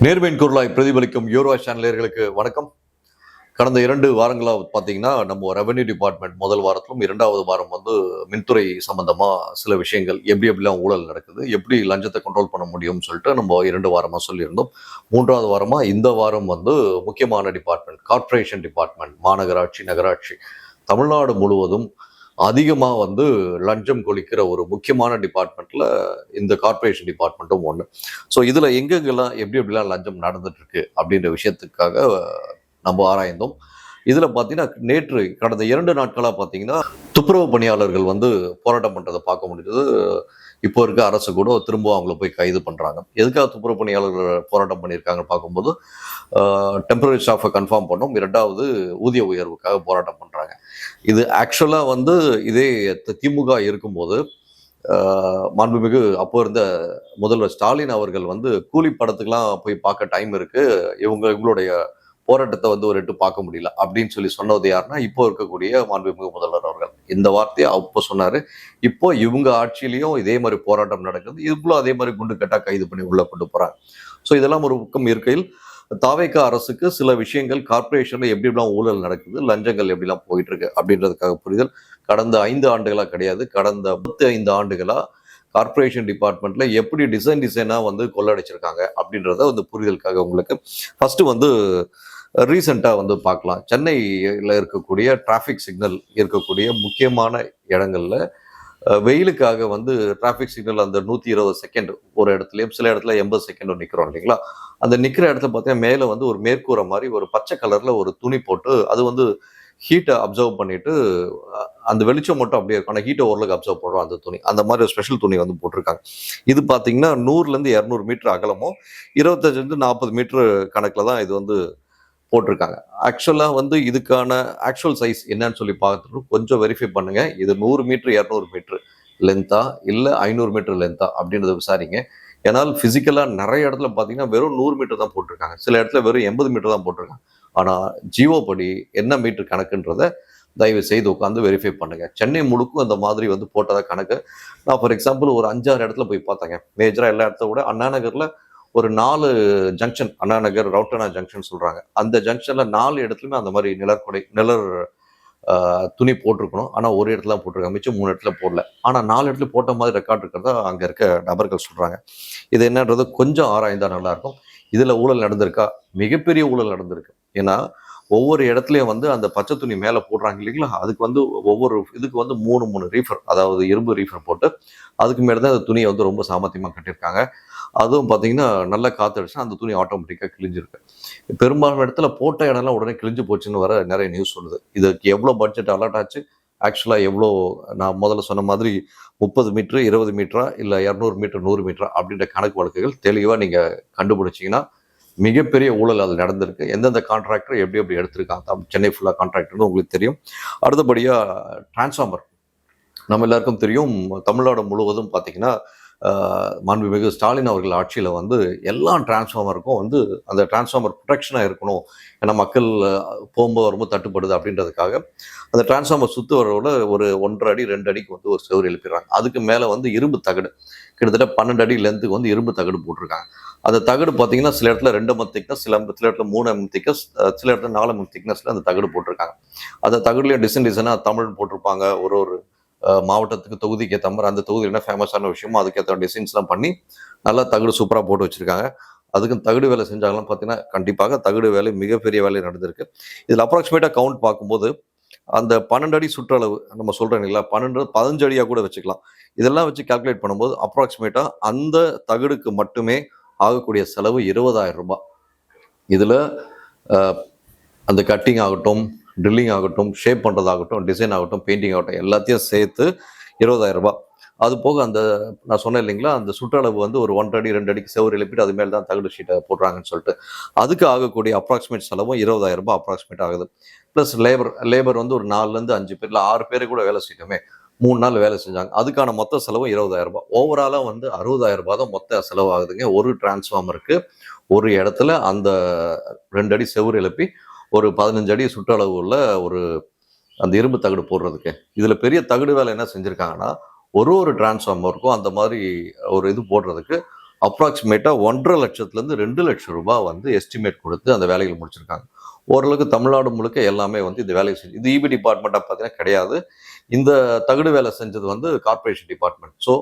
நேர்மையின் குரலாய் பிரதிபலிக்கும் யூரோ சேனலர்களுக்கு வணக்கம். கடந்த 2 வாரங்களா பார்த்தீங்கன்னா, நம்ம ரெவென்யூ டிபார்ட்மெண்ட் முதல் வாரத்திலும் 2வது வாரம் மின்துறை சம்பந்தமா சில விஷயங்கள் எப்படிலாம் ஊழல் நடக்குது, எப்படி லஞ்சத்தை கண்ட்ரோல் பண்ண முடியும்னு சொல்லிட்டு நம்ம 2 வாரமா சொல்லியிருந்தோம். 3வது வாரமா இந்த வாரம் முக்கியமான டிபார்ட்மெண்ட் கார்ப்பரேஷன் டிபார்ட்மெண்ட், மாநகராட்சி, நகராட்சி, தமிழ்நாடு முழுவதும் அதிகமா லஞ்சம் கொளிக்கிற ஒரு முக்கியமான டிபார்ட்மெண்ட்ல இந்த கார்ப்பரேஷன் டிபார்ட்மெண்ட்டும் ஒன்று. ஸோ இதுல எங்கெங்கெல்லாம் எப்படிலாம் லஞ்சம் நடந்துட்டு இருக்கு அப்படின்ற விஷயத்துக்காக நம்ம ஆராய்ந்தோம். இதுல பாத்தீங்கன்னா நேற்று கடந்த 2 நாட்களா பாத்தீங்கன்னா துப்புரவு பணியாளர்கள் போராட்டம் பண்றதை பார்க்க முடியுது. இப்போ இருக்க அரசு கூட திரும்ப அவங்கள போய் கைது பண்றாங்க. எதுக்காக துப்புரவு பணியாளர்கள் போராட்டம் பண்ணியிருக்காங்கன்னு பார்க்கும்போது டெம்பரரி ஸ்டாஃபை கன்ஃபார்ம் பண்ணோம், 2வது ஊதிய உயர்வுக்காக போராட்டம் பண்றாங்க. இது ஆக்சுவலா இதே திமுக இருக்கும்போது மாண்புமிகு அப்போ இருந்த முதல்வர் ஸ்டாலின் அவர்கள் கூலி படத்துக்கெல்லாம் போய் பார்க்க டைம் இருக்கு, இவங்களுடைய போராட்டத்தை ஒரு எட்டு பார்க்க முடியல அப்படின்னு சொல்லி சொன்னது யாருன்னா இப்போ இருக்கக்கூடிய மாண்புமிகு முதல்வர் அவர்கள். இந்த வார்த்தையை அப்போ சொன்னாரு. இப்போ இவங்க ஆட்சியிலையும் இதே மாதிரி போராட்டம் நடக்குது. இதுக்குள்ள அதே மாதிரி குண்டு கட்டா கைது பண்ணி உள்ள கொண்டு போறாங்க. ஸோ இதெல்லாம் ஒரு பக்கம் இருக்கையில் தாவேகா அரசுக்கு சில விஷயங்கள் கார்ப்பரேஷன்ல எப்படிலாம் ஊழல் நடக்குது, லஞ்சங்கள் எப்படிலாம் போயிட்டு இருக்கு அப்படின்றதுக்காக புரிதல். கடந்த 5 ஆண்டுகளா கிடையாது, கடந்த 35 ஆண்டுகளா கார்ப்பரேஷன் டிபார்ட்மெண்ட்ல எப்படி டிசைனா கொள்ளடிச்சிருக்காங்க அப்படின்றத புரிதலுக்காக உங்களுக்கு ஃபர்ஸ்ட் ரீசெண்டாக பார்க்கலாம். சென்னையில் இருக்கக்கூடிய டிராஃபிக் சிக்னல் இருக்கக்கூடிய முக்கியமான இடங்கள்ல வெயிலுக்காக டிராஃபிக் சிக்னல் அந்த 120 செகண்ட் ஒரு இடத்துலையும் சில இடத்துல 80 செகண்ட் நிற்கிறோம் இல்லைங்களா. அந்த நிற்கிற இடத்துல பார்த்தீங்கன்னா மேலே ஒரு மேற்கூரை மாதிரி ஒரு பச்சை கலர்ல ஒரு துணி போட்டு அது ஹீட்டை அப்சர்வ் பண்ணிட்டு அந்த வெளிச்சம் மட்டும் அப்படியே இருக்கும், ஆனால் ஹீட்டை ஓரளவுக்கு அப்சர்வ் பண்ணுறோம் அந்த துணி. அந்த மாதிரி ஒரு ஸ்பெஷல் துணி போட்டிருக்காங்க. இது பார்த்தீங்கன்னா 100லேருந்து 200 மீட்டர் அகலமும் 25லேருந்து 40 மீட்டர் கணக்கில் தான் இது போட்டிருக்காங்க. ஆக்சுவலாக இதுக்கான ஆக்சுவல் சைஸ் என்னன்னு சொல்லி பார்த்துட்டு கொஞ்சம் வெரிஃபை பண்ணுங்க. இது 100 மீட்டர் 200 மீட்டர் லென்த்தா இல்லை 500 மீட்டர் லென்த்தா அப்படின்றத விசாரிங்க. ஏன்னால் ஃபிசிக்கலாக நிறைய இடத்துல பார்த்தீங்கன்னா வெறும் 100 மீட்டர் தான் போட்டிருக்காங்க, சில இடத்துல வெறும் 80 மீட்டர் தான் போட்டிருக்காங்க. ஆனால் ஜியோ படி என்ன மீட்டர் கணக்குன்றதை தயவு செய்து உட்காந்து வெரிஃபை பண்ணுங்க. சென்னை முழுக்கும் அந்த மாதிரி போட்டதா கணக்கு. நான் ஃபார் எக்ஸாம்பிள் ஒரு 5-6 இடத்துல போய் பார்த்தேங்க. மேஜரா எல்லா இடத்த விட அண்ணா நகர்ல ஒரு 4 ஜங்ஷன், அண்ணா நகர் ரவுட்டனா ஜங்ஷன் சொல்றாங்க, அந்த ஜங்ஷன்ல 4 இடத்துலயுமே அந்த மாதிரி நிழல் துணி போட்டிருக்கணும். ஆனா ஒரு இடத்துல போட்டிருக்காங்க, மிச்சம் 3 இடத்துல போடல. ஆனா 4 இடத்துல போட்ட மாதிரி ரெக்கார்ட் இருக்கிறதா அங்க இருக்க நபர்கள் சொல்றாங்க. இது என்னன்றது கொஞ்சம் ஆராய்ந்தா நல்லா இருக்கும். இதுல ஊழல் நடந்திருக்கா? மிகப்பெரிய ஊழல் நடந்திருக்கு. ஏன்னா ஒவ்வொரு இடத்துலையும் அந்த பச்சை துணி மேலே போடுறாங்க இல்லைங்களா, அதுக்கு ஒவ்வொரு இதுக்கு 3 ரீஃபர், அதாவது இரும்பு ரீஃபர் போட்டு அதுக்கு மேலே தான் அந்த துணியை ரொம்ப சாமர்த்தியமாக கட்டியிருக்காங்க. அதுவும் பார்த்தீங்கன்னா நல்லா காற்றடிச்சா அந்த துணி ஆட்டோமேட்டிக்காக கிழிஞ்சிருக்கு. பெரும்பாலான இடத்துல போட்ட இடம்லாம் உடனே கிழிஞ்சு போச்சுன்னு வர நிறைய நியூஸ் சொல்லுது. இதுக்கு எவ்வளோ பட்ஜெட் அலாட் ஆச்சு, ஆக்சுவலாக எவ்வளோ, நான் முதல்ல சொன்ன மாதிரி 30 மீட்டர் 20 மீட்டரா இல்லை 200 மீட்டர் 100 மீட்டரா அப்படின்ற கணக்கு வழக்குகள் தெளிவாக நீங்கள் கண்டுபிடிச்சிங்கன்னா மிகப்பெரிய ஊழல் அது நடந்திருக்கு. எந்தெந்த கான்ட்ராக்டர் எப்படி எடுத்திருக்காங்க, சென்னை ஃபுல்லாக கான்ட்ராக்டர்னு உங்களுக்கு தெரியும். அடுத்தபடியாக டிரான்ஸ்ஃபார்மர் நம்ம எல்லாருக்கும் தெரியும். தமிழ்நாடு முழுவதும் பார்த்தீங்கன்னா மாண்புமிகு ஸ்டாலின் அவர்கள் ஆட்சியில் எல்லா டிரான்ஸ்ஃபார்மருக்கும் அந்த டிரான்ஸ்ஃபார்மர் ப்ரொடெக்ஷனாக இருக்கணும். ஏன்னா மக்கள் போகும்போது வரும்போது தட்டுப்படுது அப்படின்றதுக்காக அந்த டிரான்ஸ்ஃபார்மர் சுற்று வரவோட ஒரு 1.5 அடி 2 அடிக்கு ஒரு செவரு எழுப்பிடுறாங்க. அதுக்கு மேலே இரும்பு தகடு, கிட்டத்தட்ட 12 அடி லென்த்துக்கு இரும்பு தகடு போட்டிருக்காங்க. அந்த தகடு பார்த்தீங்கன்னா சில இடத்துல 2 mm திக்னஸ், சில இடத்துல 3 mm திக்னஸ், சில இடத்துல 4 mm திக்னஸ்ல அந்த தகடு போட்டிருக்காங்க. அந்த தகடுலையும் டிசைனாக தமிழ் போட்டிருப்பாங்க. ஒரு மாவட்டத்துக்கு தொகுதிக்கு ஏற்ற மாதிரி அந்த தொகுதி என்ன ஃபேமஸான விஷயமோ அதுக்கேற்ற டிசைன்ஸ்லாம் பண்ணி நல்லா தகடு சூப்பராக போட்டு வச்சிருக்காங்க. அதுக்கு தகடு வேலை செஞ்சாங்களாம் பார்த்தீங்கன்னா கண்டிப்பாக தகடு வேலை மிகப்பெரிய வேலை நடந்திருக்கு. இதில் அப்ராக்சிமேட்டாக கவுண்ட் பார்க்கும்போது அந்த 12 அடி சுற்றளவு நம்ம சொல்கிறோம் இல்லைங்களா, 15 அடியாக கூட வச்சுக்கலாம். இதெல்லாம் வச்சு கால்குலேட் பண்ணும்போது அப்ராக்சிமேட்டாக அந்த தகடுக்கு மட்டுமே ஆகக்கூடிய செலவு 20,000 ரூபாய். இதில் அந்த கட்டிங் ஆகட்டும், ட்ரில்லிங் ஆகட்டும், ஷேப் பண்ணுறதாகட்டும், டிசைன் ஆகட்டும், பெயிண்டிங் ஆகட்டும், எல்லாத்தையும் சேர்த்து 20,000 ரூபாய். அது போக அந்த நான் சொன்னேன் இல்லைங்களா, அந்த சுற்றளவு ஒரு 1.5 அடி 2 அடிக்கு செவரு எழுப்பிட்டு அது மேலே தான் தகடு ஷீட்டை போடுறாங்கன்னு சொல்லிட்டு அதுக்கு ஆகக்கூடிய அப்ராக்சிமேட் செலவும் 20,000 ரூபாய் அப்ராக்சிமேட் ஆகுது. ப்ளஸ் லேபர் ஒரு 4லேருந்து 5 பேர் இல்லை 6 பேர் கூட வேலை செய்யணுமே, 3 நாள் வேலை செஞ்சாங்க. அதுக்கான மொத்த செலவு 20,000 ரூபாய். ஓவராலாக 60,000 ரூபாய் தான் மொத்த செலவு ஆகுதுங்க. ஒரு டிரான்ஸ்ஃபார்மருக்கு ஒரு இடத்துல அந்த 2 அடி செவரு எழுப்பி ஒரு 15 அடி சுற்றளவு உள்ள ஒரு அந்த இரும்பு தகடு போடுறதுக்கு. இதில் பெரிய தகடு வேலை என்ன செஞ்சுருக்காங்கன்னா, ஒரு டிரான்ஸ்ஃபார்மருக்கும் அந்த மாதிரி ஒரு இது போடுறதுக்கு அப்ராக்சிமேட்டாக 1,50,000 2 லட்சம் ரூபாய் வந்து எஸ்டிமேட் கொடுத்து அந்த வேலைகள் முடிச்சிருக்காங்க. ஓரளவுக்கு தமிழ்நாடு முழுக்க எல்லாமே வந்து இந்த வேலையை செஞ்சு, இது இபி டிபார்ட்மெண்ட்டாக பார்த்தீங்கன்னா கிடையாது. இந்த தகுடு வேலை செஞ்சது வந்து கார்பரேஷன் டிபார்ட்மெண்ட். ஸோ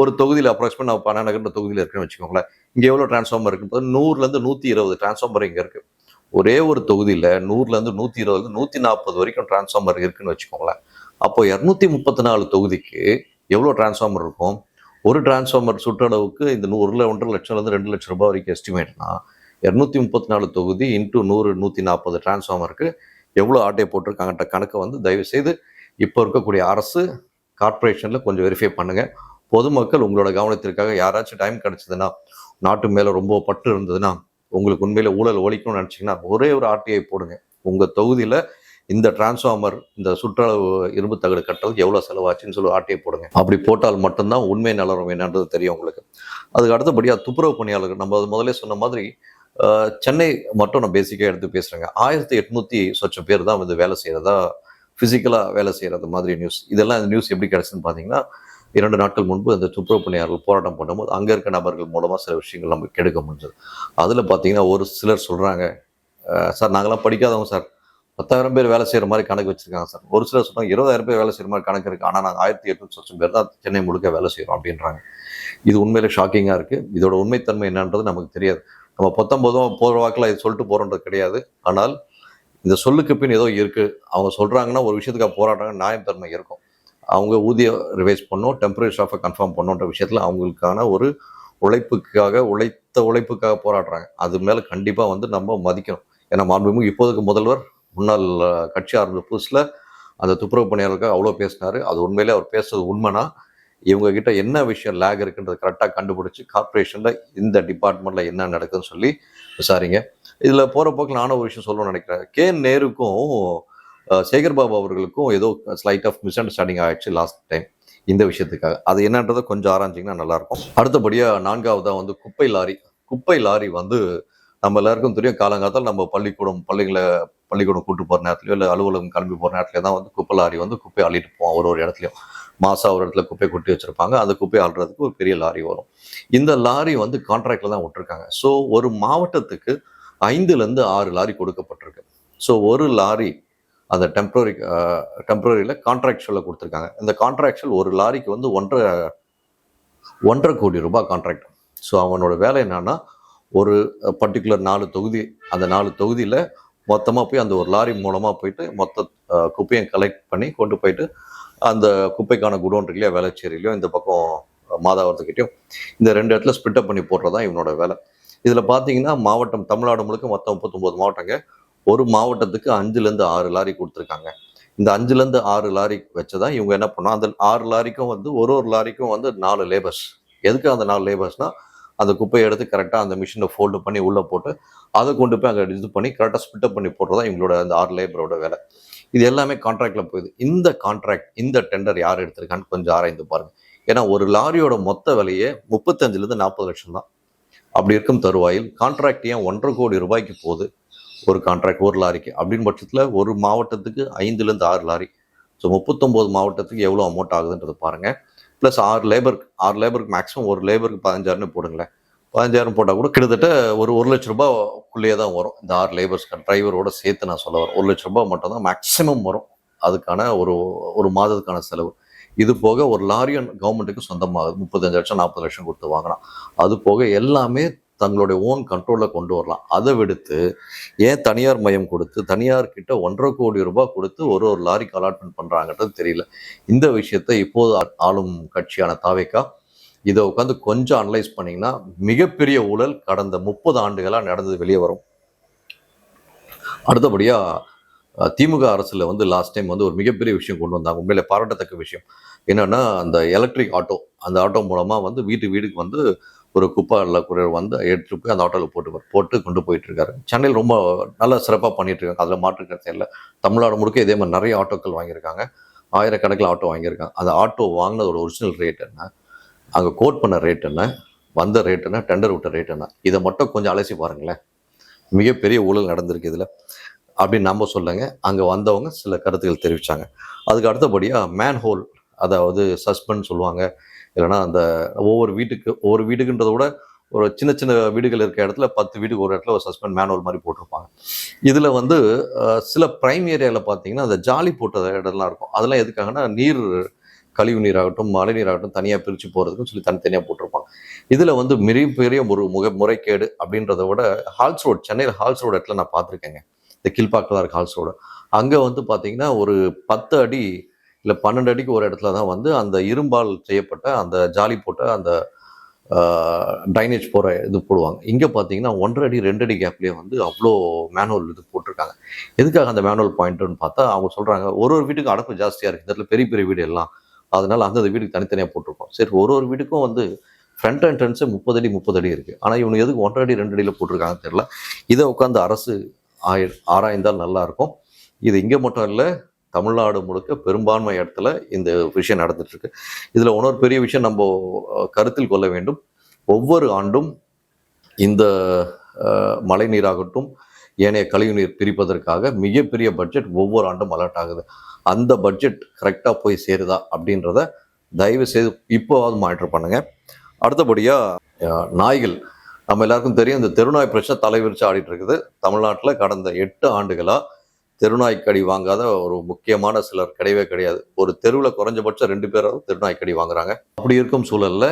ஒரு தொகுதியில் அப்ராக்சிமேட் நான் 12 தொகுதியில் இருக்குன்னு வச்சுக்கோங்களேன். இங்கே எவ்வளோ டிரான்ஸ்ஃபார்மர் இருக்குன்னு 100லேருந்து 120 டிரான்ஸ்ஃபார்மர் இங்கே இருக்குது. ஒரே ஒரு தொகுதியில் 100லேருந்து 120 140 வரைக்கும் டிரான்ஸ்ஃபார்மர் இருக்குன்னு வச்சுக்கோங்களேன். அப்போ 234 தொகுதிக்கு எவ்வளோ டிரான்ஸ்ஃபார்மர் இருக்கும்? ஒரு டிரான்ஸ்ஃபார்மர் சுற்றளவுக்கு இந்த 1.5 லட்சம்லேருந்து 2 லட்சம் ரூபாய் வரைக்கும் எஸ்டிமேட்னா 234 தொகுதி இன்ட்டு 100 140 டிரான்ஸ்ஃபார்மருக்கு எவ்வளோ ஆட்டையை போட்டிருக்காங்கன்ற கணக்கை வந்து தயவுசெய்து இப்போ இருக்கக்கூடிய அரசு கார்பரேஷனில் கொஞ்சம் வெரிஃபை பண்ணுங்கள். பொதுமக்கள் உங்களோட கவனத்திற்காக யாராச்சும் டைம் கிடச்சிதுன்னா, நாட்டு மேலே ரொம்ப பட்டு இருந்ததுன்னா, உங்களுக்கு உண்மையில ஊழல் ஒழிக்கணும்னு நினச்சிங்கன்னா ஒரே ஒரு ஆர்டிஐ போடுங்க. உங்கள் தொகுதியில் இந்த டிரான்ஸ்ஃபார்மர் இந்த சுற்றளவு இரும்பு தகடு கட்டுறதுக்கு எவ்வளோ செலவாச்சுன்னு சொல்லி ஆர்டிஐ போடுங்க. அப்படி போட்டால் மட்டும்தான் உண்மை நிலவரம் என்னன்றது தெரியும் உங்களுக்கு. அதுக்கு அடுத்தபடியாக துப்புரவு பணியாளர்கள், நம்ம முதலே சொன்ன மாதிரி சென்னை மட்டும் நான் பேசிக்காக எடுத்து பேசுகிறேங்க. 1800 சொச்சம் பேர் தான் வந்து வேலை செய்கிறதா, ஃபிசிக்கலாக வேலை செய்கிறது மாதிரி நியூஸ். இதெல்லாம் இந்த நியூஸ் எப்படி கிடச்சுன்னு பார்த்தீங்கன்னா, 2 நாட்கள் முன்பு அந்த துப்புரவு பணியாளர்கள் போராட்டம் பண்ணும்போது அங்கே இருக்க நபர்கள் மூலமாக சில விஷயங்கள் நமக்கு எடுக்க முடிஞ்சது. அதில் பார்த்தீங்கன்னா ஒரு சிலர் சொல்கிறாங்க, சார் நாங்களாம் படிக்காதவங்க சார், 10,000 பேர் வேலை செய்கிற மாதிரி கணக்கு வச்சுருக்காங்க சார். ஒரு சிலர் சொல்கிறாங்க 20,000 பேர் வேலை செய்கிற மாதிரி கணக்கு இருக்குது, ஆனால் நாங்கள் 1800 பேர் தான் சென்னை முழுக்க வேலை செய்கிறோம் அப்படின்றாங்க. இது உண்மையிலே ஷாக்கிங்காக இருக்குது. இதோட உண்மைத்தன்மை என்னன்றது நமக்கு தெரியாது. நம்ம 19 போகிற வாக்கில் இது சொல்லிட்டு போகிறோன்றது கிடையாது. ஆனால் இந்த சொல்லுக்கு பின் ஏதோ இருக்குது. அவங்க சொல்கிறாங்கன்னா ஒரு விஷயத்துக்காக போராடுறாங்க, நியாயத்தன்மை இருக்கும். அவங்க ஊதியம் ரிவைஸ் பண்ணணும், டெம்பரரி ஸ்டாஃபை கன்ஃபார்ம் பண்ணுன்ற விஷயத்தில் அவங்களுக்கான ஒரு உழைப்புக்காக போராடுறாங்க. அது மேலே கண்டிப்பாக வந்து நம்ம மதிக்கணும். ஏன்னா மாண்புமிகு இப்போதைக்கு முதல்வர் முன்னாள் கட்சி ஆரம்பித்த புதுசில் அந்த துப்புரவு பணியாளருக்காக அவ்வளோ பேசினார். அது உண்மையிலே அவர் பேசுறது உண்மைனா, இவங்ககிட்ட என்ன விஷயம் லேக் இருக்குன்றது கரெக்டாக கண்டுபிடிச்சி கார்பரேஷனில் இந்த டிபார்ட்மெண்ட்டில் என்ன நடக்குதுன்னு சொல்லி விசாரிங்க. இதில் போகிற போக்கில் நானும் ஒரு விஷயம் சொல்லணும்னு நினைக்கிறேன். கே நேருக்கும் சேகர்பாபு அவர்களுக்கும் ஏதோ ஸ்லைட் ஆஃப் மிஸ் அண்டர்ஸ்டாண்டிங் ஆயிடுச்சு லாஸ்ட் டைம் இந்த விஷயத்துக்காக. அது என்னன்றதை கொஞ்சம் ஆராய்ச்சிங்கன்னா நல்லாயிருக்கும். அடுத்தபடியாக 4வதாக வந்து குப்பை லாரி வந்து நம்ம எல்லாருக்கும் தெரியும். காலங்காலத்தில் நம்ம பள்ளிக்கூடம் கூட்டு போகிற நேரத்துலையோ இல்லை அலுவலகம் கிளம்பி போகிற நேரத்துல தான் வந்து குப்பை லாரி வந்து குப்பை அள்ளிட்டு போவோம். ஒரு இடத்துலையும் மாதம் ஒரு இடத்துல குப்பை கொட்டி வச்சுருப்பாங்க. அந்த குப்பையை அள்ளுறதுக்கு ஒரு பெரிய லாரி வரும். இந்த லாரி வந்து கான்ட்ராக்டில் தான் விட்டுருக்காங்க. ஸோ ஒரு மாவட்டத்துக்கு 5லேருந்து 6 லாரி கொடுக்கப்பட்டிருக்கு. ஸோ ஒரு லாரி அந்த டெம்பரரியில் கான்ட்ராக்சுவலில் கொடுத்துருக்காங்க. இந்த கான்ட்ராக்சுவல் ஒரு லாரிக்கு வந்து 1.5 கோடி ரூபாய் கான்ட்ராக்ட். ஸோ அவனோட வேலை என்னன்னா, ஒரு பர்டிகுலர் 4 தொகுதி, அந்த 4 தொகுதியில் மொத்தமாக போய் அந்த ஒரு லாரி மூலமாக போயிட்டு மொத்த குப்பையை கலெக்ட் பண்ணி கொண்டு போயிட்டு அந்த குப்பைக்கான குடோன் இருக்குல்லையா, வேளச்சேரியிலையும் இந்த பக்கம் மாதாவரத்துக்கிட்டையும் இந்த 2 இடத்துல ஸ்பிட்டப் பண்ணி போடுறதான் இவனோட வேலை. இதில் பார்த்தீங்கன்னா மாவட்டம் தமிழ்நாடு முழுக்க மொத்தம் 39 மாவட்டங்க. ஒரு மாவட்டத்துக்கு 5லேருந்து 6 லாரி கொடுத்துருக்காங்க. இந்த 5லேருந்து 6 லாரி வச்சுதான் இவங்க என்ன பண்ணோம், அந்த 6 லாரிக்கும் வந்து ஒரு லாரிக்கும் வந்து 4 லேபர்ஸ். எதுக்கு அந்த 4 லேபர்ஸ்னால், அந்த குப்பையை எடுத்து கரெக்டாக அந்த மிஷினில் ஃபோல்டு பண்ணி உள்ளே போட்டு அதை கொண்டு போய் அங்கே இது பண்ணி கரெக்டாக ஸ்பிட்டப் பண்ணி போடுறதா இவங்களோட அந்த 6 லேபரோட வேலை. இது எல்லாமே கான்ட்ராக்டில் போகுது. இந்த டெண்டர் யார் எடுத்திருக்கான்னு கொஞ்சம் ஆராய்ந்து பாருங்கள். ஏன்னா ஒரு லாரியோட மொத்த விலையே 35லேருந்து 40 லட்சம் தான். அப்படி இருக்கும் தருவாயில் கான்ட்ராக்ட் ஏன் 1.5 கோடி ரூபாய்க்கு போகுது ஒரு கான்ட்ராக்ட் ஒரு லாரிக்கு? அப்படின்னு பட்சத்தில் ஒரு மாவட்டத்துக்கு 5லேருந்து 6 லாரி, ஸோ 39 மாவட்டத்துக்கு எவ்வளோ அமௌண்ட் ஆகுதுன்றது பாருங்கள். ப்ளஸ் 6 லேபருக்கு மேக்ஸிமம் ஒரு லேபருக்கு 15,000 போடுங்களேன். 15,000 போட்டால் கூட கிட்டத்தட்ட ஒரு 1 லட்ச ரூபாய்க்குள்ளேயே தான் வரும். இந்த 6 லேபர்ஸ்க்கு டிரைவரோட சேர்த்து நான் சொல்ல வரேன். 1 லட்ச ரூபாய் மட்டும் தான் மேக்ஸிமம் வரும் அதுக்கான ஒரு மாதத்துக்கான செலவு. இது போக ஒரு லாரியும் கவர்மெண்ட்டுக்கு சொந்தமாகுது. 35 லட்சம் 40 லட்சம் கொடுத்து வாங்கலாம். அது போக எல்லாமே தங்களுடைய ஓன் கண்ட்ரோலில் கொண்டு வரலாம். அதை விடுத்து ஏன் தனியார் மயம் கொடுத்து தனியார்கிட்ட 1.5 கோடி ரூபாய் கொடுத்து ஒரு லாரிக்கு அலாட்மெண்ட் பண்ணுறாங்கன்றது தெரியல. இந்த விஷயத்தை இப்போது ஆளும் கட்சியான தாவேகா இதை உட்காந்து கொஞ்சம் அனலைஸ் பண்ணிங்கன்னா மிகப்பெரிய ஊழல் கடந்த 30 ஆண்டுகளாக நடந்தது வெளியே வரும். அடுத்தபடியாக திமுக அரசில் வந்து லாஸ்ட் டைம் வந்து ஒரு மிகப்பெரிய விஷயம் கொண்டு வந்தாங்க. உண்மையிலே பாராட்டத்தக்க விஷயம் என்னென்னா, அந்த எலக்ட்ரிக் ஆட்டோ, அந்த ஆட்டோ மூலமாக வந்து வீட்டுக்கு வந்து ஒரு குப்பை குறையர் வந்து எடுத்துகிட்டு போய் அந்த ஆட்டோவில் போட்டு கொண்டு போயிட்டுருக்காரு. சென்னையில் ரொம்ப நல்லா சிறப்பாக பண்ணிகிட்ருக்காங்க. அதில் மாற்றுக்கிறது இல்லை. தமிழ்நாடு முழுக்க இதே மாதிரி நிறைய ஆட்டோக்கள் வாங்கியிருக்காங்க. ஆயிரக்கணக்கில் ஆட்டோ வாங்கியிருக்காங்க. அந்த ஆட்டோ வாங்கினதோட ஒரிஜினல் ரேட் என்ன, அங்கே கோட் பண்ண ரேட் என்ன, வந்த ரேட் என்ன, டெண்டர் விட்ட ரேட் என்ன, இதை மட்டும் கொஞ்சம் அலசி பாருங்களேன். மிகப்பெரிய ஊழல் நடந்திருக்கு இதில் அப்படின்னு நம்ம சொல்லுங்க. அங்கே வந்தவங்க சில கருத்துக்கள் தெரிவித்தாங்க. அதுக்கு அடுத்தபடியாக மேன்ஹோல், அதாவது சஸ்பெண்ட் சொல்லுவாங்க, இல்லைனா அந்த ஒவ்வொரு வீட்டுக்குன்றதை விட ஒரு சின்ன சின்ன வீடுகள் இருக்க இடத்துல 10 வீடுக்கு ஒரு இடத்துல ஒரு சஸ்பெண்ட் மேனுவல் மாதிரி போட்டிருப்பாங்க. இதில் வந்து சில பிரைம் ஏரியாவில் பார்த்தீங்கன்னா அந்த ஜாலி போட்ட இடம்லாம் இருக்கும். அதெல்லாம் எதுக்காகனா நீர் கழிவு நீராகட்டும் மழை நீராகட்டும் தனியாக பிரித்து போகிறதுக்கும் சொல்லி தனித்தனியாக போட்டிருப்பாங்க. இதில் வந்து மிகப்பெரிய ஒரு முறைகேடு அப்படின்றத விட ஹால்ஸ் ரோட், சென்னையில் ஹால்ஸ் ரோடு இடத்துல நான் பார்த்துருக்கேங்க. இந்த கீழ்பாக்கில் தான் இருக்குது ஹால்ஸ் ரோடு. அங்கே வந்து பார்த்தீங்கன்னா ஒரு 10 அடி இல்லை 12 அடிக்கு ஒரு இடத்துல தான் வந்து அந்த இரும்பால் செய்யப்பட்ட அந்த ஜாலி போட்ட அந்த ட்ரைனேஜ் போகிற இது போடுவாங்க. இங்கே பார்த்தீங்கன்னா 1.5 அடி 2 அடி கேப்லேயே வந்து அவ்வளோ மேனுவல் இது போட்டிருக்காங்க. எதுக்காக அந்த மேனுவல் பாயிண்ட்டுன்னு பார்த்தா அவங்க சொல்கிறாங்க ஒரு வீட்டுக்கு அடப்பு ஜாஸ்தியாக இருக்குது, இந்த இடத்துல பெரிய பெரிய வீடு எல்லாம், அதனால் அந்தந்த வீட்டுக்கு தனித்தனியாக போட்டிருக்கோம். சரி, ஒரு வீட்டுக்கும் வந்து ஃப்ரண்ட் என்ட்ரன்ஸு 30 அடி 30 அடி இருக்குது. ஆனால் இவங்க எதுக்கு 1.5 அடி 2 அடியில் போட்டிருக்காங்கன்னு தெரியல. இதை உட்காந்து அரசு ஆராய்ந்தால் நல்லாயிருக்கும். இது இங்கே மட்டும் இல்லை, தமிழ்நாடு முழுக்க பெரும்பான்மை இடத்துல இந்த விஷயம் நடந்துட்டுருக்கு. இதில் இன்னொரு பெரிய விஷயம் நம்ம கருத்தில் கொள்ள வேண்டும். ஒவ்வொரு ஆண்டும் இந்த மழை நீராகட்டும் ஏனைய கழிவுநீர் பிரிப்பதற்காக மிகப்பெரிய பட்ஜெட் ஒவ்வொரு ஆண்டும் அலர்ட் ஆகுது. அந்த பட்ஜெட் கரெக்டாக போய் சேருதா அப்படின்றத தயவு செய்து இப்போவாது மானிட்டர் பண்ணுங்க. அடுத்தபடியாக நாய்கள், நம்ம எல்லாருக்கும் தெரியும் இந்த தெருநாய் பிரச்சனை தலைவிரிச்சு ஆடிட்டு இருக்குது தமிழ்நாட்டில். கடந்த 8 ஆண்டுகளாக தெருநாய்க்கடி வாங்காத ஒரு முக்கியமான சிலர் கிடையவே கிடையாது. ஒரு தெருவில் குறைஞ்சபட்சம் 2 பேராவது தெருநாய்க்கடி வாங்குறாங்க. அப்படி இருக்கும் சூழலில்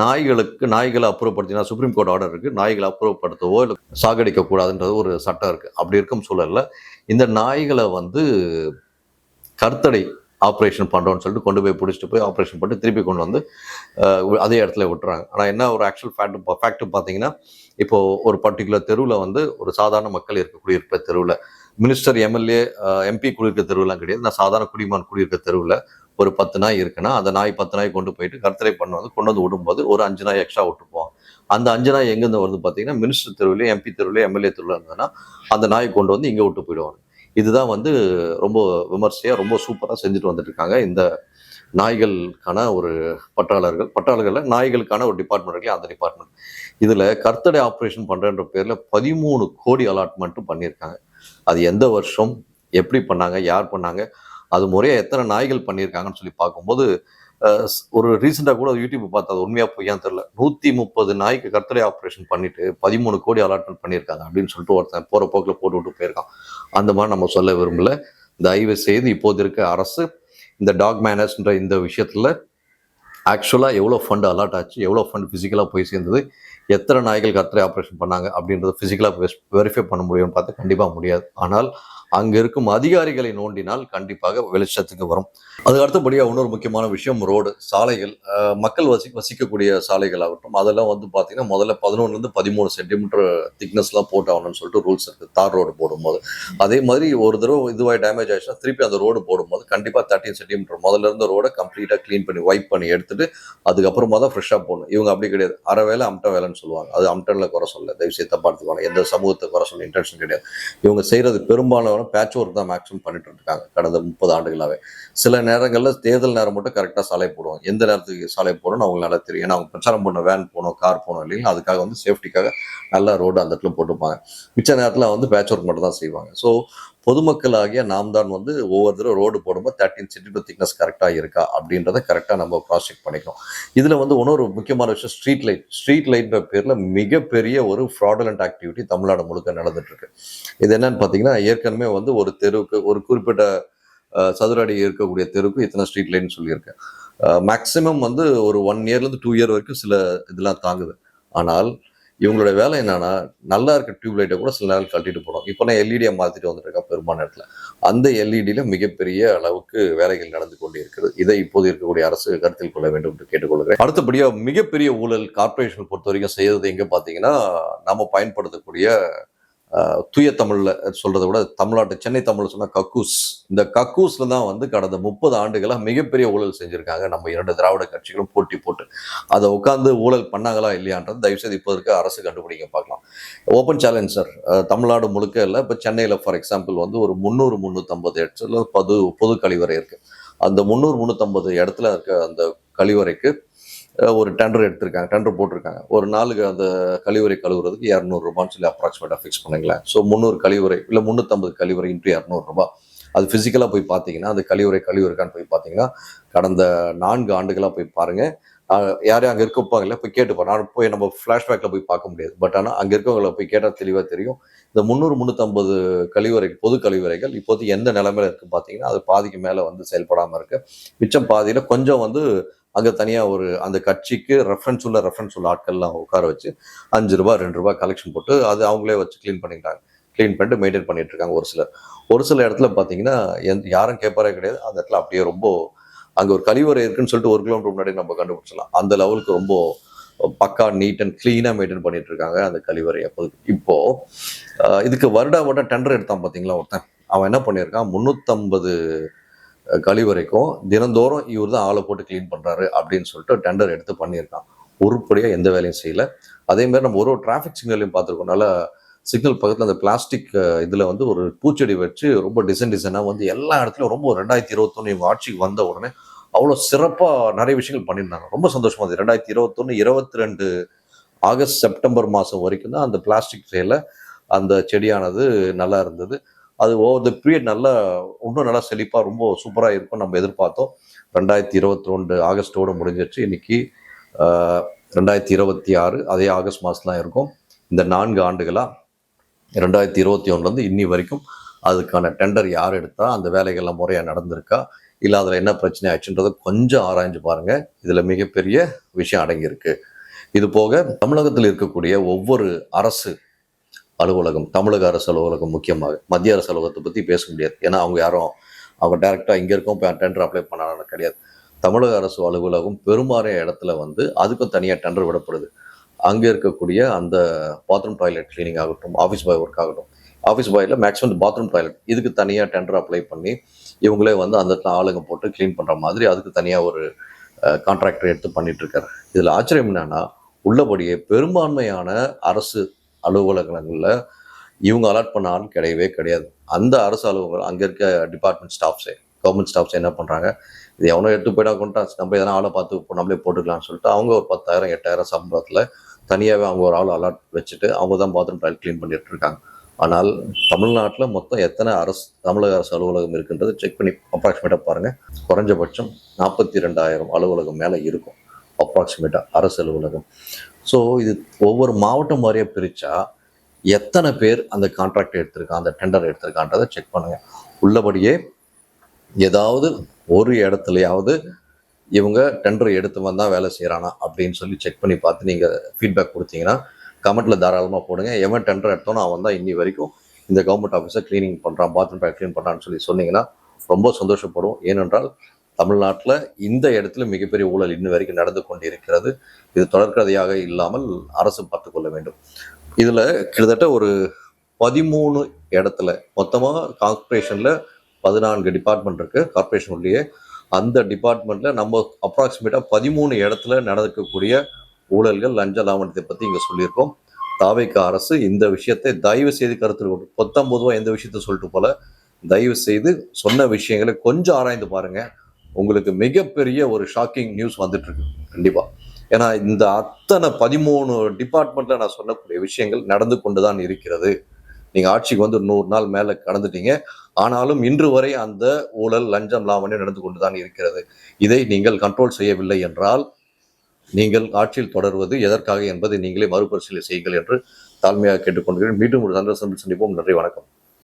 நாய்களை அப்புறப்படுத்தினா சுப்ரீம் கோர்ட் ஆர்டர் இருக்குது, நாய்களை அப்புறப்படுத்தவோ இல்லை சாகடிக்கக்கூடாதுன்றது ஒரு சட்டம் இருக்குது. அப்படி இருக்கும் சூழலில் இந்த நாய்களை வந்து கர்த்தடை ஆப்ரேஷன் பண்ணுறோன்னு சொல்லிட்டு கொண்டு போய் பிடிச்சிட்டு போய் ஆப்ரேஷன் பண்ணி திருப்பி கொண்டு வந்து அதே இடத்துல விட்டுறாங்க. ஆனால் என்ன ஒரு ஆக்சுவல் ஃபேக்ட் பார்த்தீங்கன்னா, இப்போது ஒரு பர்டிகுலர் தெருவில் வந்து ஒரு சாதாரண மக்கள் இருக்கக்கூடிய தெருவில் மினிஸ்டர் எம்எல்ஏ எம்பி குடியிருக்க தெருவெல்லாம் கிடையாது. நான் சாதாரண குடிமான் குடியிருக்க தெருவில் ஒரு 10 நாய் இருக்குன்னா அந்த நாய் 10 நாய் கொண்டு போயிட்டு கர்த்தரை கொண்டு வந்து விடும்போது ஒரு 5 நாய் எக்ஸ்ட்ரா விட்டுருப்போம். அந்த 5 நாய் எங்கேருந்து வருது பார்த்தீங்கன்னா, மினிஸ்டர் தெருவிலே எம்பி தெருவிலே எம்எல்ஏ தெருவில் இருந்ததுன்னா அந்த நாய் கொண்டு வந்து இங்கே விட்டு போயிடுவாங்க. இதுதான் வந்து ரொம்ப விமர்சையாக ரொம்ப சூப்பராக செஞ்சுட்டு வந்துட்டு இருக்காங்க இந்த நாய்களுக்கான ஒரு பட்டாளர்களில் நாய்களுக்கான ஒரு டிபார்ட்மெண்ட் இருக்கு, அந்த டிபார்ட்மெண்ட். இதில் கர்த்தடை ஆப்ரேஷன் பண்ணுறன்ற பேரில் 13 கோடி அலாட்மெண்ட்டும் பண்ணியிருக்காங்க. அது எந்த வருஷம், எப்படி பண்ணாங்க, யார் பண்ணாங்க, அது முறையாக எத்தனை நாய்கள் பண்ணியிருக்காங்கன்னு சொல்லி பார்க்கும்போது ஒரு ரீசெண்டாக கூட யூடியூப் பார்த்து அது உண்மையாக பொய்யான்னு தெரியல, 130 நாய்க்கு கர்த்தடை ஆப்ரேஷன் பண்ணிட்டு 13 கோடி அலாட்மெண்ட் பண்ணியிருக்காங்க அப்படின்னு சொல்லிட்டு ஒருத்தன் போகிற போக்கில் போட்டு விட்டு போயிருக்கான். அந்த மாதிரி நம்ம சொல்ல விரும்பல. தயவு செய்து இப்போது இருக்க அரசு இந்த டாக் மேனர்ஸ்ன்ற இந்த விஷயத்தில் ஆக்சுவலாக எவ்வளோ ஃபண்டு அலாட் ஆச்சு, எவ்வளோ ஃபண்ட் ஃபிசிக்கலாக போய் சேர்ந்தது, எத்தனை நாய்கள் கர்த்தரை ஆப்ரேஷன் பண்ணாங்க அப்படின்றத ஃபிசிக்கலாக வெரிஃபை பண்ண முடியும்னு பார்த்தா கண்டிப்பாக முடியாது. ஆனால் அங்கே இருக்கும் அதிகாரிகளை நோண்டினால் கண்டிப்பாக வெளிச்சத்துக்கு வரும். அதுக்கு அடுத்தபடியாக இன்னொரு முக்கியமான விஷயம் ரோடு, சாலைகள், மக்கள் வசிக்கக்கூடிய சாலைகள் ஆகட்டும், அதெல்லாம் வந்து பார்த்தீங்கன்னா முதல்ல 11 13 சென்டிமீட்டர் திக்னஸ்லாம் போட்டாகணும்னு சொல்லிட்டு ரூல்ஸ் இருக்குது தார் ரோடு போடும்போது. அதே மாதிரி ஒரு தடவை இதுவாக டேமேஜ் ஆயிடுச்சுன்னா திருப்பி அந்த ரோடு போடும்போது கண்டிப்பாக 13 சென்டிமீட்டர் முதல்ல இருந்த ரோடை கம்ப்ளீட்டாக க்ளீன் பண்ணி வைப் பண்ணி எடுத்துட்டு அதுக்கப்புறமா தான் ஃப்ரெஷ்ஷாக போடணும். இவங்க அப்படி கிடையாது, அரை வேலை அம்ட்ட வேலைன்னு சொல்லுவாங்க. அது அம்டனில் குறை சொல்ல, தயவுசெய்து தப்பாக எடுத்துக்குவாங்க, எந்த சமூகத்தை குறை சொல்ல இன்டென்ஷன் கிடையாது. இவங்க செய்கிறது பெரும்பாலான பேட்ச் ஒர்க் தான் மேக்ஸிமம் பண்ணிட்டு இருக்காங்க கடந்த 30 ஆண்டுகளாகவே. சில நேரங்களில் தேர்தல் நேரம் மட்டும் கரெக்டாக சாலை போடுவோம். எந்த நேரத்துக்கு சாலை போடணும்னு அவங்களுக்கு நல்லா தெரியும். ஏன்னா அவங்க பிரச்சாரம் பண்ண வேன் போகணும், கார் போகணும் இல்லைங்களா, அதுக்காக வந்து சேஃப்டிக்காக நல்லா ரோடு அந்த இடத்துல போட்டுப்பாங்க. மிச்ச நேரத்தில் வந்து பேட்ச் ஒர்க் மட்டும் தான் செய்வாங்க. ஸோ பொதுமக்கள் ஆகிய நாம் தான் வந்து ஒவ்வொரு தடவை ரோடு போடும்போது 13 சென்டிமீட்டர் திக்னஸ் கரெக்டாக இருக்கா அப்படின்றத கரெக்டாக நம்ம கிராஸ் செக் பண்ணிக்கணும். இதில் வந்து இன்னொரு முக்கியமான விஷயம் ஸ்ட்ரீட் லைட்ன்ற பேரில் மிகப்பெரிய ஒரு ஃப்ராடுலண்ட் ஆக்டிவிட்டி தமிழ்நாடு முழுக்க நடந்துட்டு இருக்கு. இது என்னன்னு பார்த்தீங்கன்னா, ஏற்கனவே வந்து ஒரு தெருவுக்கு ஒரு குறிப்பிட்ட சதுர அடி இருக்கக்கூடிய தெருவுக்கு இத்தனை ஸ்ட்ரீட் லைட்னு சொல்லியிருக்கேன். மேக்சிமம் வந்து ஒரு 1 இயர்லேருந்து 2 இயர் வரைக்கும் சில இதெல்லாம் தாங்குது. ஆனால் இவங்களோட வேலை என்னன்னா, நல்லா இருக்க டியூப் லைட்டை கூட சில நேரம் கழட்டிட்டு போடும். இப்போலாம் எல்இடியை மாற்றிட்டு வந்துட்டு இருக்கா பெரும்பாலான இடத்துல. அந்த எல்இடியில் மிகப்பெரிய அளவுக்கு வேலைகள் நடந்து கொண்டு இருக்கிறது. இதை இப்போது இருக்கக்கூடிய அரசு கருத்தில் கொள்ள வேண்டும் என்று கேட்டுக்கொள்கிறேன். அடுத்தபடியாக மிகப்பெரிய ஊழல் கார்பரேஷன் பொறுத்த வரைக்கும் செய்யறது எங்கே பார்த்தீங்கன்னா, நம்ம பயன்படுத்தக்கூடிய தூய தமிழில் சொல்கிறத விட தமிழ்நாட்டு சென்னை தமிழில் சொன்னால் கக்கூஸ். இந்த கக்கூஸில் தான் வந்து கடந்த 30 ஆண்டுகளாக மிகப்பெரிய ஊழல் செஞ்சுருக்காங்க நம்ம 2 திராவிட கட்சிகளும் போட்டி போட்டு. அதை உட்காந்து ஊழல் பண்ணாங்களா இல்லையான்றது தயவுசெய்து இப்போ இருக்க அரசு கண்டுபிடிக்க பார்க்கலாம். ஓப்பன் சேலஞ்ச் சார், தமிழ்நாடு முழுக்க இல்லை, இப்போ சென்னையில் ஃபார் எக்ஸாம்பிள் வந்து ஒரு 300-350 இடத்துல பொது கழிவறை இருக்குது. அந்த 300-350 இடத்துல இருக்க அந்த கழிவறைக்கு ஒரு டெண்டர் போட்டிருக்காங்க. ஒரு நாளுக்கு அந்த கழிவறை கழுவுறதுக்கு 200 ரூபான்னு சொல்லி அப்ராக்சிமேட்டாக ஃபிக்ஸ் பண்ணுங்களேன். ஸோ 300 கழிவறை இல்லை 350 கழிவறை இன்ட்டு 200 ரூபா. அது ஃபிசிக்கலாக போய் பார்த்தீங்கன்னா, அந்த கழிவறை கழிவறைக்கான்னு போய் பார்த்தீங்கன்னா கடந்த 4 ஆண்டுகளாக போய் பாருங்கள், யாரையும் அங்கே இருப்பாங்கல்ல போய் கேட்டுப்போம். நான் போய் நம்ம ஃப்ளாஷ்பேக்கில் போய் பார்க்க முடியாது. பட் ஆனால் அங்கே இருக்கவங்களை போய் கேட்டால் தெளிவாக தெரியும். இந்த 300, 350 கழிவறை பொது கழிவறைகள் இப்போது எந்த நிலைமையில இருக்குது பார்த்தீங்கன்னா, அது பாதிக்கு மேலே வந்து செயல்படாமல் இருக்கு. மிச்சம் பாதியில் கொஞ்சம் வந்து அங்கே தனியாக ஒரு அந்த கட்சிக்கு ரெஃபரன்ஸ் உள்ள ஆட்கள்லாம் உட்கார வச்சு ₹5 ₹2 கலெக்ஷன் போட்டு அது அவங்களே வச்சு க்ளீன் பண்ணிட்டாங்க. க்ளீன் பண்ணிட்டு மெயின்டைன் பண்ணிட்டு இருக்காங்க ஒரு சிலர். ஒரு சில இடத்துல பார்த்தீங்கன்னா யாரும் கேட்பாரே கிடையாது. அந்த இடத்துல அப்படியே ரொம்ப அங்கே ஒரு கழிவறை இருக்குன்னு சொல்லிட்டு 1 கிலோமீட்டர் முன்னாடி நம்ம கண்டுபிடிச்சலாம். அந்த லெவலுக்கு ரொம்ப பக்கா நீட் அண்ட் கிளீனாக மெயின்டைன் பண்ணிட்டு இருக்காங்க அந்த கழிவறை. இப்போ இதுக்கு வருடம் டெண்டர் எடுத்தான் பார்த்தீங்களா ஒருத்தன். அவன் என்ன பண்ணியிருக்கான், 350 கழிவறைக்கும் தினந்தோறும் இவர் தான் ஆளை போட்டு க்ளீன் பண்ணுறாரு அப்படின்னு சொல்லிட்டு டெண்டர் எடுத்து பண்ணியிருக்கான். உருப்படியாக எந்த வேலையும் செய்யலை. அதேமாதிரி நம்ம ஒரு டிராஃபிக் சிக்னலையும் பார்த்துருக்கோம். நல்லா சிக்னல் பக்கத்தில் அந்த பிளாஸ்டிக் இதில் வந்து ஒரு பூச்செடி வச்சு ரொம்ப டிசைனாக வந்து எல்லா இடத்துலையும் ரொம்ப 2021 இவங்க ஆட்சிக்கு வந்த உடனே அவ்வளோ சிறப்பாக நிறைய விஷயங்கள் பண்ணியிருந்தாங்க. ரொம்ப சந்தோஷமா இருந்தது. 2021, 22 ஆகஸ்ட், செப்டம்பர் மாதம் வரைக்கும் தான் அந்த பிளாஸ்டிக் ட்ரேல அந்த செடியானது நல்லா இருந்தது. அது ஓவர் த பீரியட் நல்லா இன்னும் நல்லா செழிப்பாக ரொம்ப சூப்பராக இருக்கும் நம்ம எதிர்பார்த்தோம். 2022 ஆகஸ்டோடு முடிஞ்சிருச்சு. இன்னைக்கு 2026 அதே ஆகஸ்ட் மாதம் தான் இருக்கும். இந்த 4 ஆண்டுகளாக 2021 இன்னி வரைக்கும் அதுக்கான டெண்டர் யார் எடுத்தா, அந்த வேலைகள்லாம் முறையாக நடந்திருக்கா, இல்லை அதில் என்ன பிரச்சனை ஆச்சுன்றதை கொஞ்சம் ஆராய்ஞ்சு பாருங்க. இதில் மிகப்பெரிய விஷயம் அடங்கியிருக்கு. இது போக தமிழகத்தில் இருக்கக்கூடிய ஒவ்வொரு அரசு அலுவலகம், தமிழக அரசு அலுவலகம் முக்கியமாக, மத்திய அரசு அலுவலகத்தை பற்றி பேச முடியாது. ஏன்னா அவங்க டைரெக்டாக இங்கே இருக்கோம் டெண்டர் அப்ளை பண்ணாலும் கிடையாது. தமிழக அரசு அலுவலகம் பெரும்பாலான இடத்துல வந்து அதுக்கும் தனியாக டெண்டர் விடப்படுது. அங்கே இருக்கக்கூடிய அந்த பாத்ரூம் டாய்லெட் கிளீனிங் ஆகட்டும், ஆஃபீஸ் பாய் ஒர்க் ஆகட்டும், office boil maximum bathroom toilet இதுக்கு தனியாக டெண்டர் அப்ளை பண்ணி இவங்களே வந்து அந்த இடத்துல ஆளுங்க போட்டு க்ளீன் பண்ணுற மாதிரி அதுக்கு தனியாக ஒரு கான்ட்ராக்டர் எடுத்து பண்ணிட்டு இருக்காரு. இதில் ஆச்சரியம் என்னன்னா, உள்ளபடியே பெரும்பான்மையான அரசு அலுவலகங்களில் இவங்க அலாட் பண்ண ஆள் கிடையவே கிடையாது. அந்த அரசு அலுவலகம் அங்கே இருக்க டிபார்ட்மெண்ட் ஸ்டாஃப்ஸே, கவர்மெண்ட் ஸ்டாஃப்ஸே என்ன பண்ணுறாங்க, இது எவனோ எடுத்து போயிட்டா கொண்டா நம்ம எதனா ஆளை பார்த்து நம்மளே போட்டுக்கலாம்னு சொல்லிட்டு அவங்க ஒரு 10,000 8,000 சம்பளத்தில் தனியாகவே அவங்க ஒரு ஆள் அலாட் வச்சுட்டு அவங்க தான் பாத்ரூம் டாய்லெட் க்ளீன் பண்ணிட்டு இருக்காங்க. ஆனால் தமிழ்நாட்டில் மொத்தம் எத்தனை தமிழக அரசு அலுவலகம் இருக்குன்றது செக் பண்ணி அப்ராக்சிமேட்டாக பாருங்கள். குறைஞ்சபட்சம் 42,000 அலுவலகம் மேலே இருக்கும் அப்ராக்சிமேட்டாக அரசு அலுவலகம். ஸோ இது ஒவ்வொரு மாவட்டம் வாரியாக பிரித்தா எத்தனை பேர் அந்த கான்ட்ராக்ட் எடுத்திருக்கான், அந்த டெண்டர் எடுத்திருக்கான்றதை செக் பண்ணுங்கள். உள்ளபடியே ஏதாவது ஒரு இடத்துலையாவது இவங்க டெண்டர் எடுத்து வந்தால் வேலை செய்கிறானா அப்படின்னு சொல்லி செக் பண்ணி பார்த்து நீங்கள் ஃபீட்பேக் கொடுத்தீங்கன்னா கமெண்ட்டில் தாராளமாக போடுங்க. எவன் டெண்டர் எடுத்தோன்னு அவன் தான் இன்னி வரைக்கும் இந்த கவர்மெண்ட் ஆஃபீஸை க்ளீனிங் பண்ணுறான், பாத்ரூம் டாய்லெட் க்ளீன் பண்ணுறான்னு சொல்லி சொன்னீங்கன்னா ரொம்ப சந்தோஷப்படும். ஏனென்றால் தமிழ்நாட்டில் இந்த இடத்துல மிகப்பெரிய ஊழல் இன்னும் வரைக்கும் நடந்து கொண்டு இருக்கிறது. இது தொடர்கதையாக இல்லாமல் அரசு பார்த்துக்கொள்ள வேண்டும். இதில் கிட்டத்தட்ட ஒரு 13 இடத்துல மொத்தமாக கார்பரேஷனில் 14 டிபார்ட்மெண்ட் இருக்குது. கார்பரேஷன் உள்ளே அந்த டிபார்ட்மெண்ட்டில் நம்ம அப்ராக்சிமேட்டாக 13 இடத்துல நடக்கக்கூடிய ஊழல்கள், லஞ்ச லாவணத்தை பற்றி இங்கே சொல்லியிருக்கோம். தாவேக அரசு இந்த விஷயத்தை தயவு செய்து கருத்தில் கொண்டு 19 எந்த விஷயத்த சொல்லிட்டு போல தயவு செய்து சொன்ன விஷயங்களை கொஞ்சம் ஆராய்ந்து பாருங்க. உங்களுக்கு மிகப்பெரிய ஒரு ஷாக்கிங் நியூஸ் வந்துட்டு இருக்கு கண்டிப்பா. ஏன்னா இந்த அத்தனை 13 டிபார்ட்மெண்ட்ல நான் சொல்லக்கூடிய விஷயங்கள் நடந்து கொண்டுதான் இருக்கிறது. நீங்க ஆட்சிக்கு வந்து 100 நாள் மேல கடந்துட்டீங்க. ஆனாலும் இன்று வரை அந்த ஊழல், லஞ்சம், லாவண்யம் நடந்து கொண்டுதான் இருக்கிறது. இதை நீங்கள் கண்ட்ரோல் செய்யவில்லை என்றால் நீங்கள் ஆட்சியில் தொடர்வது எதற்காக என்பதை நீங்களே மறுபரிசீலனை செய்யுங்கள் என்று தாழ்மையாக கேட்டுக்கொள்கிறேன். மீண்டும் ஒரு சந்தர்ப்பத்தில் சந்திப்போம். நன்றி, வணக்கம்.